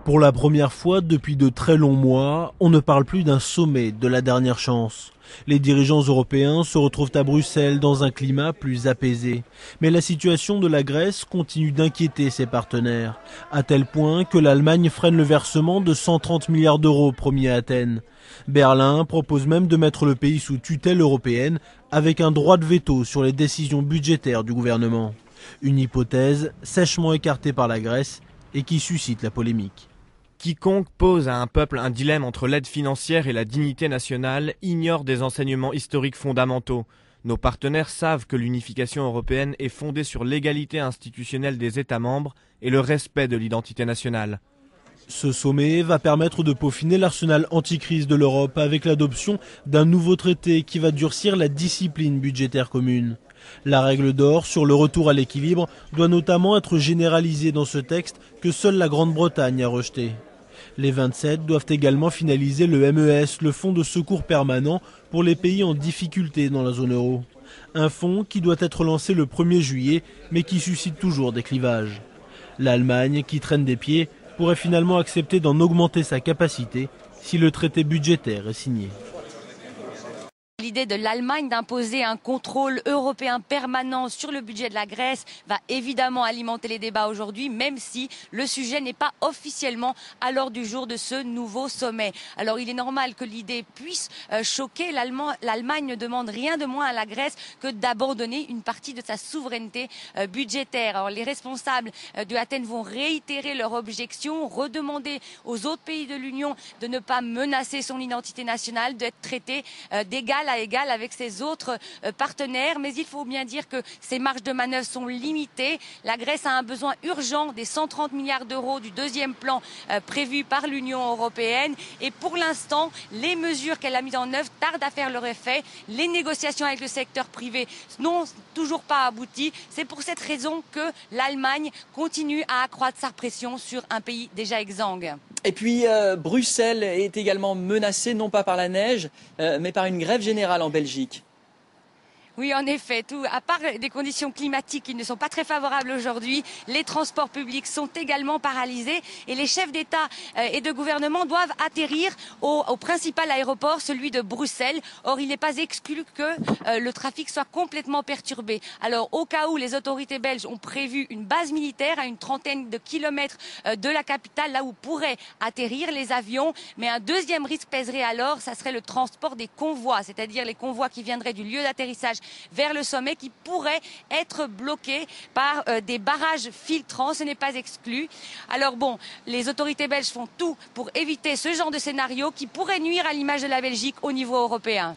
Pour la première fois depuis de très longs mois, on ne parle plus d'un sommet de la dernière chance. Les dirigeants européens se retrouvent à Bruxelles dans un climat plus apaisé. Mais la situation de la Grèce continue d'inquiéter ses partenaires, à tel point que l'Allemagne freine le versement de 130 milliards d'euros promis à Athènes. Berlin propose même de mettre le pays sous tutelle européenne avec un droit de veto sur les décisions budgétaires du gouvernement. Une hypothèse sèchement écartée par la Grèce et qui suscite la polémique. Quiconque pose à un peuple un dilemme entre l'aide financière et la dignité nationale ignore des enseignements historiques fondamentaux. Nos partenaires savent que l'unification européenne est fondée sur l'égalité institutionnelle des États membres et le respect de l'identité nationale. Ce sommet va permettre de peaufiner l'arsenal anticrise de l'Europe avec l'adoption d'un nouveau traité qui va durcir la discipline budgétaire commune. La règle d'or sur le retour à l'équilibre doit notamment être généralisée dans ce texte que seule la Grande-Bretagne a rejeté. Les 27 doivent également finaliser le MES, le fonds de secours permanent pour les pays en difficulté dans la zone euro. Un fonds qui doit être lancé le 1er juillet, mais qui suscite toujours des clivages. L'Allemagne, qui traîne des pieds, pourrait finalement accepter d'en augmenter sa capacité si le traité budgétaire est signé. L'idée de l'Allemagne d'imposer un contrôle européen permanent sur le budget de la Grèce va évidemment alimenter les débats aujourd'hui, même si le sujet n'est pas officiellement à l'ordre du jour de ce nouveau sommet. Alors il est normal que l'idée puisse choquer. L'Allemagne ne demande rien de moins à la Grèce que d'abandonner une partie de sa souveraineté budgétaire. Alors les responsables de Athènes vont réitérer leur objection, redemander aux autres pays de l'Union de ne pas menacer son identité nationale, d'être traités d'égal à égal avec ses autres partenaires, mais il faut bien dire que ces marges de manœuvre sont limitées. La Grèce a un besoin urgent des 130 milliards d'euros du deuxième plan prévu par l'Union européenne et pour l'instant, les mesures qu'elle a mises en œuvre tardent à faire leur effet. Les négociations avec le secteur privé n'ont toujours pas abouti. C'est pour cette raison que l'Allemagne continue à accroître sa pression sur un pays déjà exsangue. Et puis Bruxelles est également menacée non pas par la neige, mais par une grève générale en Belgique. Oui, en effet, à part des conditions climatiques qui ne sont pas très favorables aujourd'hui, les transports publics sont également paralysés et les chefs d'État et de gouvernement doivent atterrir au principal aéroport, celui de Bruxelles. Or, il n'est pas exclu que le trafic soit complètement perturbé. Alors, au cas où les autorités belges ont prévu une base militaire à une trentaine de kilomètres de la capitale, là où pourraient atterrir les avions, mais un deuxième risque pèserait alors, ça serait le transport des convois, c'est-à-dire les convois qui viendraient du lieu d'atterrissage vers le sommet qui pourrait être bloqué par des barrages filtrants, ce n'est pas exclu. Alors bon, les autorités belges font tout pour éviter ce genre de scénario qui pourrait nuire à l'image de la Belgique au niveau européen.